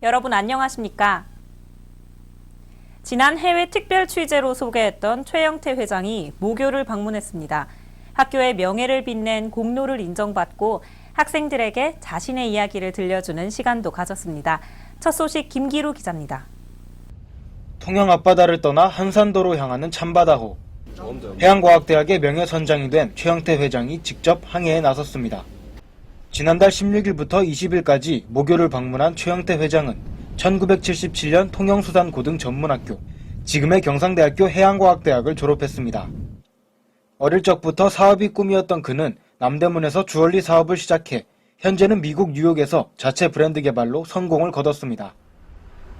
여러분 안녕하십니까? 지난 해외 특별 취재로 소개했던 최영태 회장이 모교를 방문했습니다. 학교의 명예를 빛낸 공로를 인정받고 학생들에게 자신의 이야기를 들려주는 시간도 가졌습니다. 첫 소식 김기루 기자입니다. 통영 앞바다를 떠나 한산도로 향하는 참바다호. 해양과학대학의 명예선장이 된 최영태 회장이 직접 항해에 나섰습니다. 지난달 16일부터 20일까지 모교를 방문한 최영태 회장은 1977년 통영수산고등전문학교, 지금의 경상대학교 해양과학대학을 졸업했습니다. 어릴 적부터 사업이 꿈이었던 그는 남대문에서 주얼리 사업을 시작해 현재는 미국 뉴욕에서 자체 브랜드 개발로 성공을 거뒀습니다.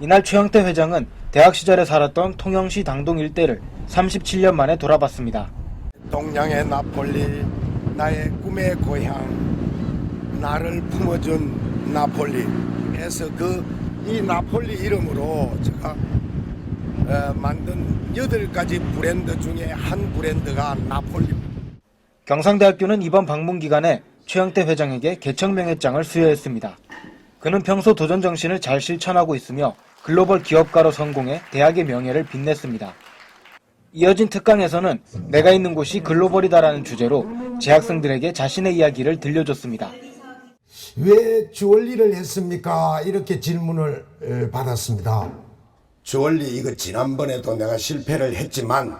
이날 최영태 회장은 대학 시절에 살았던 통영시 당동 일대를 37년 만에 돌아봤습니다. 동양의 나폴리, 나의 꿈의 고향, 나를 품어준 나폴리에서 이 나폴리 이름으로 제가 만든 8가지 브랜드 중에 한 브랜드가 나폴리입니다. 경상대학교는 이번 방문 기간에 최영태 회장에게 개척명예장을 수여했습니다. 그는 평소 도전 정신을 잘 실천하고 있으며 글로벌 기업가로 성공해 대학의 명예를 빛냈습니다. 이어진 특강에서는 내가 있는 곳이 글로벌이다라는 주제로 재학생들에게 자신의 이야기를 들려줬습니다. 왜 주얼리를 했습니까? 이렇게 질문을 받았습니다. 주얼리 이거 지난번에도 내가 실패를 했지만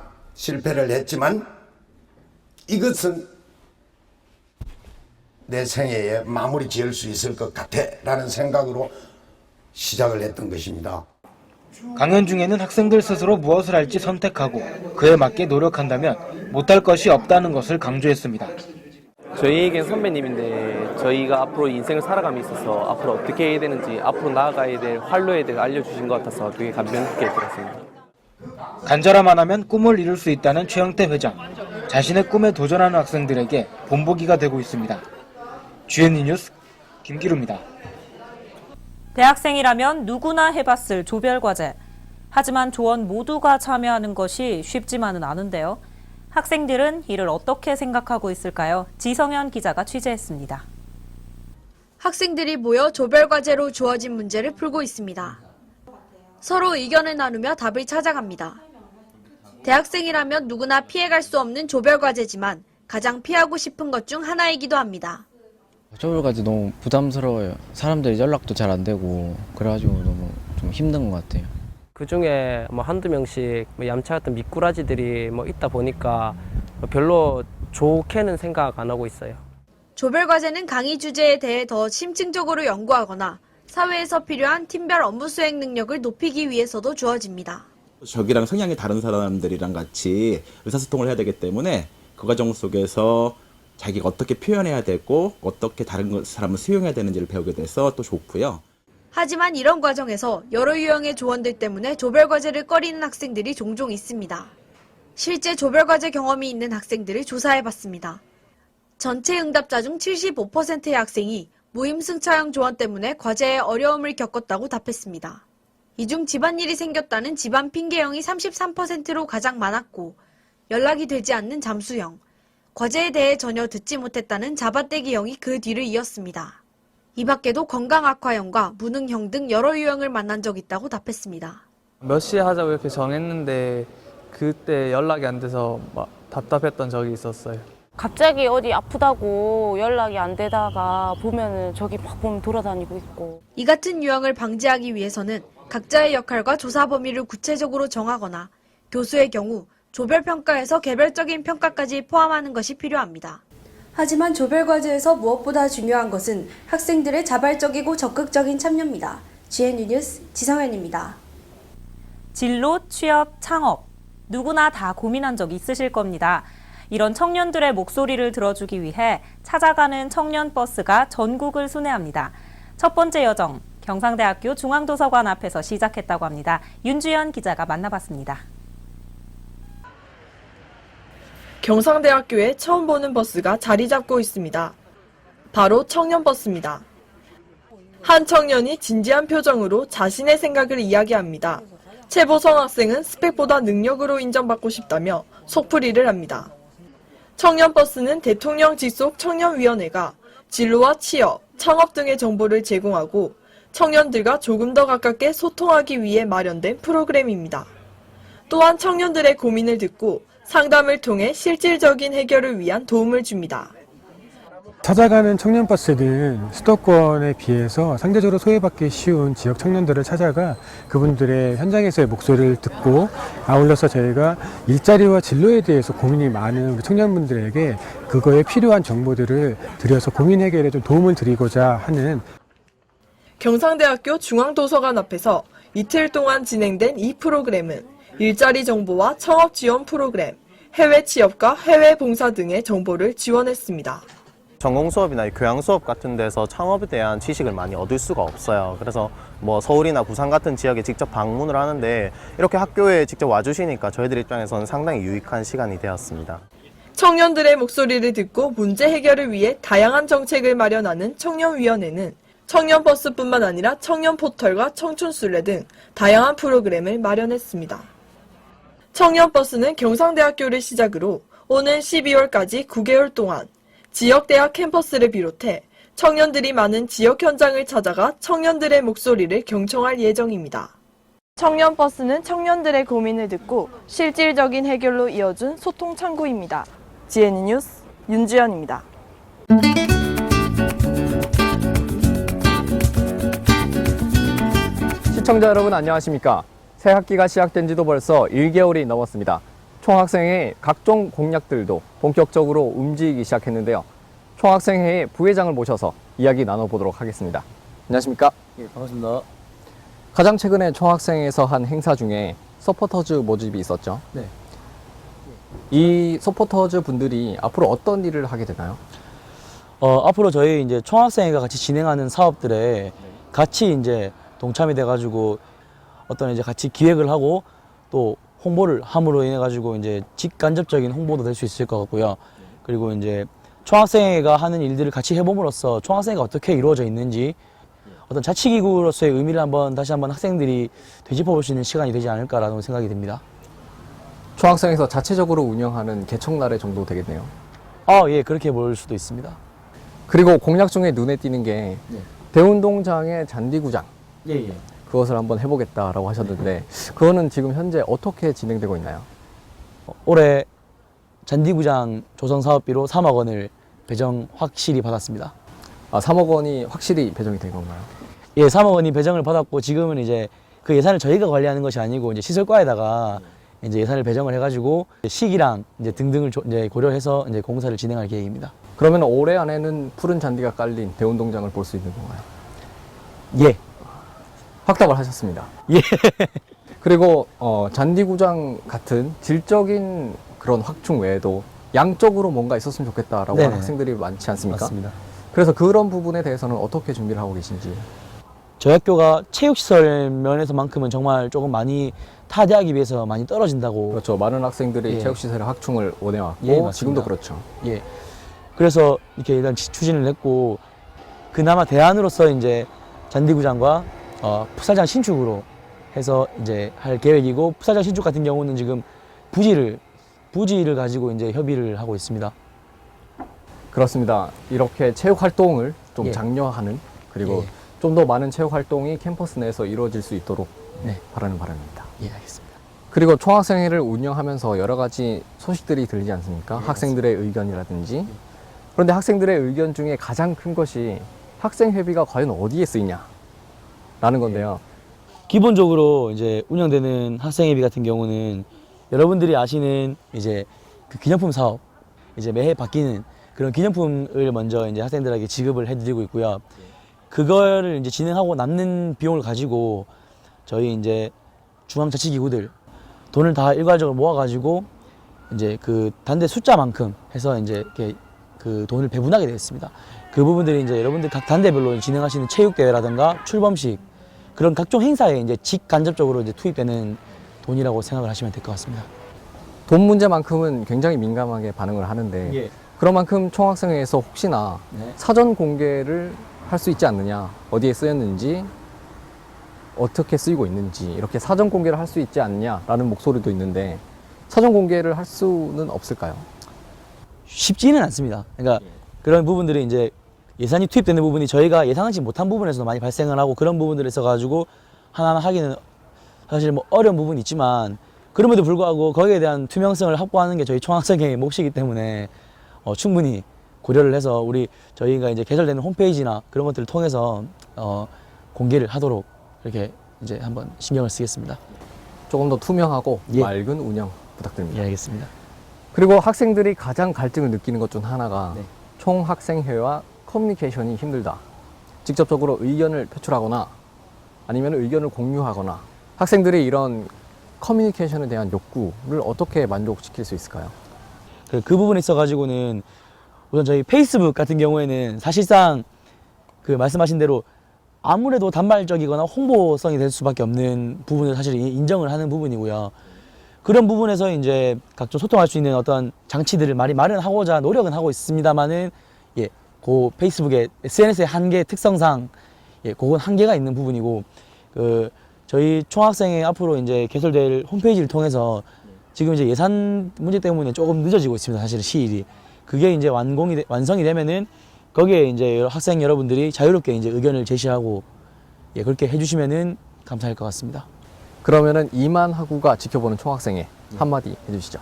이것은 내 생애에 마무리 지을 수 있을 것 같아 라는 생각으로 시작을 했던 것입니다. 강연 중에는 학생들 스스로 무엇을 할지 선택하고 그에 맞게 노력한다면 못할 것이 없다는 것을 강조했습니다. 저희에겐 선배님인데 저희가 앞으로 인생을 살아감에 있어서 앞으로 어떻게 해야 되는지 앞으로 나아가야 될 활로에 대해 알려주신 것 같아서 되게 감명 깊게 들었습니다. 간절함만 하면 꿈을 이룰 수 있다는 최영태 회장. 자신의 꿈에 도전하는 학생들에게 본보기가 되고 있습니다. GNE 뉴스 김기루입니다. 대학생이라면 누구나 해봤을 조별과제. 하지만 조원 모두가 참여하는 것이 쉽지만은 않은데요. 학생들은 이를 어떻게 생각하고 있을까요? 지성현 기자가 취재했습니다. 학생들이 모여 조별과제로 주어진 문제를 풀고 있습니다. 서로 의견을 나누며 답을 찾아갑니다. 대학생이라면 누구나 피해갈 수 없는 조별과제지만 가장 피하고 싶은 것 중 하나이기도 합니다. 조별과제 너무 부담스러워요. 사람들이 연락도 잘 안 되고 그래가지고 너무 좀 힘든 것 같아요. 그중에 한두 명씩 얌차 같은 미꾸라지들이 있다 보니까 별로 좋게는 생각 안 하고 있어요. 조별과제는 강의 주제에 대해 더 심층적으로 연구하거나 사회에서 필요한 팀별 업무 수행 능력을 높이기 위해서도 주어집니다. 저기랑 성향이 다른 사람들이랑 같이 의사소통을 해야 되기 때문에 그 과정 속에서 자기가 어떻게 표현해야 되고 어떻게 다른 사람을 수용해야 되는지를 배우게 돼서 또 좋고요. 하지만 이런 과정에서 여러 유형의 조원들 때문에 조별과제를 꺼리는 학생들이 종종 있습니다. 실제 조별과제 경험이 있는 학생들을 조사해봤습니다. 전체 응답자 중 75%의 학생이 무임승차형 조원 때문에 과제에 어려움을 겪었다고 답했습니다. 이 중 집안일이 생겼다는 집안 핑계형이 33%로 가장 많았고 연락이 되지 않는 잠수형, 과제에 대해 전혀 듣지 못했다는 잡아떼기형이 그 뒤를 이었습니다. 이 밖에도 건강 악화형과 무능형 등 여러 유형을 만난 적 있다고 답했습니다. 몇 시에 하자고 이렇게 정했는데 그때 연락이 안 돼서 답답했던 적이 있었어요. 갑자기 어디 아프다고 연락이 안 되다가 보면은 저기 막 보면 돌아다니고 있고. 이 같은 유형을 방지하기 위해서는 각자의 역할과 조사 범위를 구체적으로 정하거나 교수의 경우 조별평가에서 개별적인 평가까지 포함하는 것이 필요합니다. 하지만 조별과제에서 무엇보다 중요한 것은 학생들의 자발적이고 적극적인 참여입니다. GNE 뉴스 지성현입니다. 진로, 취업, 창업. 누구나 다 고민한 적 있으실 겁니다. 이런 청년들의 목소리를 들어주기 위해 찾아가는 청년버스가 전국을 순회합니다. 첫 번째 여정, 경상대학교 중앙도서관 앞에서 시작했다고 합니다. 윤주연 기자가 만나봤습니다. 경상대학교에 처음 보는 버스가 자리 잡고 있습니다. 바로 청년버스입니다. 한 청년이 진지한 표정으로 자신의 생각을 이야기합니다. 최보성 학생은 스펙보다 능력으로 인정받고 싶다며 속풀이를 합니다. 청년버스는 대통령 직속 청년위원회가 진로와 취업, 창업 등의 정보를 제공하고 청년들과 조금 더 가깝게 소통하기 위해 마련된 프로그램입니다. 또한 청년들의 고민을 듣고 상담을 통해 실질적인 해결을 위한 도움을 줍니다. 찾아가는 청년버스는 수도권에 비해서 상대적으로 소외받기 쉬운 지역 청년들을 찾아가 그분들의 현장에서의 목소리를 듣고, 아울러서 저희가 일자리와 진로에 대해서 고민이 많은 우리 청년분들에게 그거에 필요한 정보들을 드려서 고민 해결에 좀 도움을 드리고자 하는. 경상대학교 중앙도서관 앞에서 이틀 동안 진행된 이 프로그램은 일자리 정보와 창업 지원 프로그램, 해외 취업과 해외 봉사 등의 정보를 지원했습니다. 전공 수업이나 교양 수업 같은 데서 창업에 대한 지식을 많이 얻을 수가 없어요. 그래서 뭐 서울이나 부산 같은 지역에 직접 방문을 하는데 이렇게 학교에 직접 와주시니까 저희들 입장에서는 상당히 유익한 시간이 되었습니다. 청년들의 목소리를 듣고 문제 해결을 위해 다양한 정책을 마련하는 청년위원회는 청년버스뿐만 아니라 청년포털과 청춘순례 등 다양한 프로그램을 마련했습니다. 청년버스는 경상대학교를 시작으로 오는 12월까지 9개월 동안 지역대학 캠퍼스를 비롯해 청년들이 많은 지역 현장을 찾아가 청년들의 목소리를 경청할 예정입니다. 청년버스는 청년들의 고민을 듣고 실질적인 해결로 이어준 소통 창구입니다. GNU 뉴스 윤지연입니다. 시청자 여러분 안녕하십니까? 새 학기가 시작된 지도 벌써 1개월이 넘었습니다. 총학생회의 각종 공약들도 본격적으로 움직이기 시작했는데요. 총학생회의 부회장을 모셔서 이야기 나눠보도록 하겠습니다. 안녕하십니까? 예, 반갑습니다. 가장 최근에 총학생회에서 한 행사 중에 서포터즈 모집이 있었죠? 네. 이 서포터즈 분들이 앞으로 어떤 일을 하게 되나요? 앞으로 저희 이제 총학생회가 같이 진행하는 사업들에 같이 이제 동참이 돼가지고 어떤 이제 같이 기획을 하고 또 홍보를 함으로 인해 가지고 이제 직간접적인 홍보도 될 수 있을 것 같고요. 그리고 이제 총학생회가 하는 일들을 같이 해봄으로써 총학생회가 어떻게 이루어져 있는지 어떤 자치기구로서의 의미를 다시 한번 학생들이 되짚어볼 수 있는 시간이 되지 않을까라는 생각이 듭니다. 총학생회에서 자체적으로 운영하는 개척날에 정도 되겠네요. 예, 그렇게 볼 수도 있습니다. 그리고 공약 중에 눈에 띄는 게 대운동장의 잔디구장. 예. 그것을 한번 해보겠다라고 하셨는데 그거는 지금 현재 어떻게 진행되고 있나요? 올해 잔디구장 조성 사업비로 3억 원을 배정 확실히 받았습니다. 3억 원이 확실히 배정이 된 건가요? 예, 3억 원이 배정을 받았고 지금은 이제 그 예산을 저희가 관리하는 것이 아니고 이제 시설과에다가 이제 예산을 배정을 해가지고 시기랑 이제 등등을 이제 고려해서 이제 공사를 진행할 계획입니다. 그러면 올해 안에는 푸른 잔디가 깔린 대운동장을 볼 수 있는 건가요? 예. 확답을 하셨습니다. 예. 그리고 잔디구장 같은 질적인 그런 확충 외에도 양적으로 뭔가 있었으면 좋겠다라고 하는 학생들이 많지 않습니까? 맞습니다. 그래서 그런 부분에 대해서는 어떻게 준비를 하고 계신지. 저희 학교가 체육시설 면에서만큼은 정말 조금 많이 타 대학에 비해서 많이 떨어진다고. 그렇죠. 많은 학생들이 체육시설의 확충을 원해왔고 예, 지금도 그렇죠. 예. 그래서 이렇게 일단 추진을 했고 그나마 대안으로서 이제 잔디구장과 풋살장 신축으로 해서 이제 할 계획이고 풋살장 신축 같은 경우는 지금 부지를 가지고 이제 협의를 하고 있습니다. 그렇습니다. 이렇게 체육 활동을 좀 장려하는 그리고 좀 더 많은 체육 활동이 캠퍼스 내에서 이루어질 수 있도록 바라는 바람입니다. 예, 알겠습니다. 그리고 총학생회를 운영하면서 여러 가지 소식들이 들리지 않습니까? 학생들의 의견이라든지. 그런데 학생들의 의견 중에 가장 큰 것이 학생회비가 과연 어디에 쓰이냐? 라는 건데요. 기본적으로 이제 운영되는 학생회비 같은 경우는 여러분들이 아시는 이제 그 기념품 사업, 이제 매해 바뀌는 그런 기념품을 먼저 이제 학생들에게 지급을 해드리고 있고요. 그거를 이제 진행하고 남는 비용을 가지고 저희 이제 중앙자치기구들 돈을 다 일괄적으로 모아가지고 이제 그 단대 숫자만큼 해서 이제 이렇게 그 돈을 배분하게 되었습니다. 그 부분들이 이제 여러분들 각 단대별로 진행하시는 체육대회라든가 출범식 그런 각종 행사에 이제 직간접적으로 이제 투입되는 돈이라고 생각을 하시면 될 것 같습니다. 돈 문제만큼은 굉장히 민감하게 반응을 하는데 그런 만큼 총학생회에서 혹시나 사전 공개를 할 수 있지 않느냐, 어디에 쓰였는지, 어떻게 쓰이고 있는지 이렇게 사전 공개를 할 수 있지 않느냐라는 목소리도 있는데 사전 공개를 할 수는 없을까요? 쉽지는 않습니다. 그러니까 그런 부분들이 이제 예산이 투입되는 부분이 저희가 예상하지 못한 부분에서도 많이 발생을 하고 그런 부분들이 있어가지고 하나하나 하기는 사실 뭐 어려운 부분이 있지만 그럼에도 불구하고 거기에 대한 투명성을 확보하는 게 저희 총학생회의 몫이기 때문에 충분히 고려를 해서 저희가 이제 개설되는 홈페이지나 그런 것들을 통해서 공개를 하도록 이렇게 이제 한번 신경을 쓰겠습니다. 조금 더 투명하고 맑은 운영 부탁드립니다. 예, 알겠습니다. 그리고 학생들이 가장 갈증을 느끼는 것 중 하나가 총학생회와 커뮤니케이션이 힘들다. 직접적으로 의견을 표출하거나 아니면 의견을 공유하거나 학생들이 이런 커뮤니케이션에 대한 욕구를 어떻게 만족시킬 수 있을까요? 그 부분에 있어가지고는 우선 저희 페이스북 같은 경우에는 사실상 그 말씀하신 대로 아무래도 단발적이거나 홍보성이 될 수밖에 없는 부분을 사실 인정을 하는 부분이고요. 그런 부분에서 이제 각종 소통할 수 있는 어떤 장치들을 많이 마련하고자 노력은 하고 있습니다만은 그 페이스북의 SNS의 한계 특성상 그건 한계가 있는 부분이고 저희 총학생회 앞으로 이제 개설될 홈페이지를 통해서 지금 이제 예산 문제 때문에 조금 늦어지고 있습니다. 사실은 시일이. 그게 이제 완성이 되면은 거기에 이제 학생 여러분들이 자유롭게 이제 의견을 제시하고 그렇게 해주시면은 감사할 것 같습니다. 그러면은 이만 학우가 지켜보는 총학생회 한마디 해주시죠.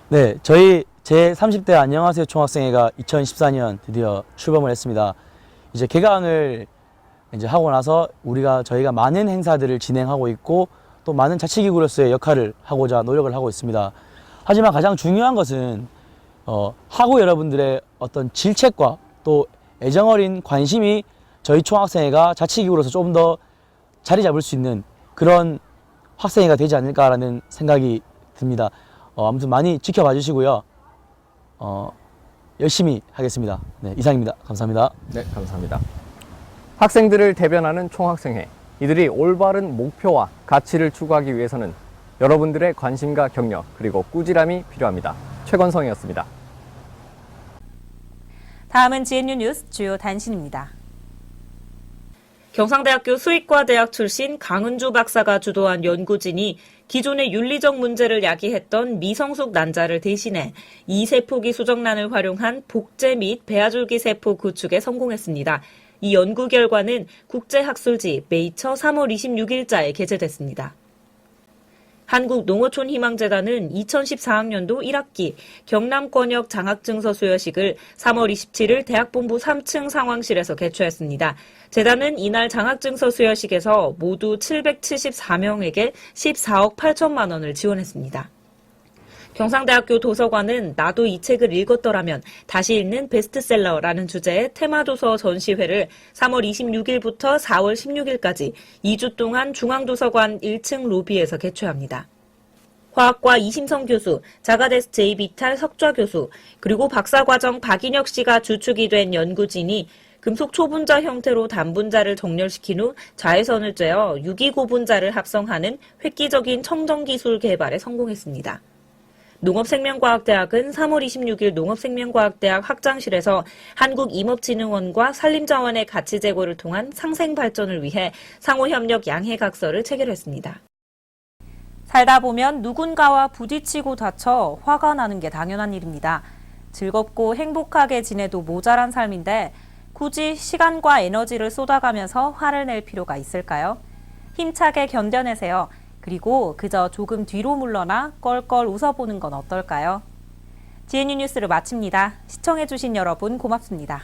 네, 저희 제30대 안녕하세요 총학생회가 2014년 드디어 출범을 했습니다. 이제 개강을 이제 하고 나서 저희가 많은 행사들을 진행하고 있고 또 많은 자치기구로서의 역할을 하고자 노력을 하고 있습니다. 하지만 가장 중요한 것은 학우 여러분들의 어떤 질책과 또 애정어린 관심이 저희 총학생회가 자치기구로서 조금 더 자리 잡을 수 있는 그런 학생회가 되지 않을까라는 생각이 듭니다. 아무튼 많이 지켜봐 주시고요. 열심히 하겠습니다. 네, 이상입니다. 감사합니다. 네, 감사합니다. 학생들을 대변하는 총학생회. 이들이 올바른 목표와 가치를 추구하기 위해서는 여러분들의 관심과 격려 그리고 꾸지람이 필요합니다. 최건성이었습니다. 다음은 GNU 뉴스 주요 단신입니다. 경상대학교 수의과대학 출신 강은주 박사가 주도한 연구진이 기존의 윤리적 문제를 야기했던 미성숙 난자를 대신해 이세포기 수정란을 활용한 복제 및 배아줄기 세포 구축에 성공했습니다. 이 연구 결과는 국제학술지 네이처 3월 26일자에 게재됐습니다. 한국농어촌희망재단은 2014학년도 1학기 경남권역 장학증서 수여식을 3월 27일 대학본부 3층 상황실에서 개최했습니다. 재단은 이날 장학증서 수여식에서 모두 774명에게 14억 8천만 원을 지원했습니다. 경상대학교 도서관은 나도 이 책을 읽었더라면 다시 읽는 베스트셀러라는 주제의 테마도서 전시회를 3월 26일부터 4월 16일까지 2주 동안 중앙도서관 1층 로비에서 개최합니다. 화학과 이심성 교수, 자가데스 제이비탈 석좌 교수, 그리고 박사과정 박인혁 씨가 주축이 된 연구진이 금속 초분자 형태로 단분자를 정렬시킨 후 자외선을 쬐어 유기고분자를 합성하는 획기적인 청정기술 개발에 성공했습니다. 농업생명과학대학은 3월 26일 농업생명과학대학 학장실에서 한국임업진흥원과 산림자원의 가치 제고를 통한 상생 발전을 위해 상호협력 양해각서를 체결했습니다. 살다 보면 누군가와 부딪히고 다쳐 화가 나는 게 당연한 일입니다. 즐겁고 행복하게 지내도 모자란 삶인데 굳이 시간과 에너지를 쏟아가면서 화를 낼 필요가 있을까요? 힘차게 견뎌내세요. 그리고 그저 조금 뒤로 물러나 껄껄 웃어보는 건 어떨까요? GNU 뉴스를 마칩니다. 시청해주신 여러분 고맙습니다.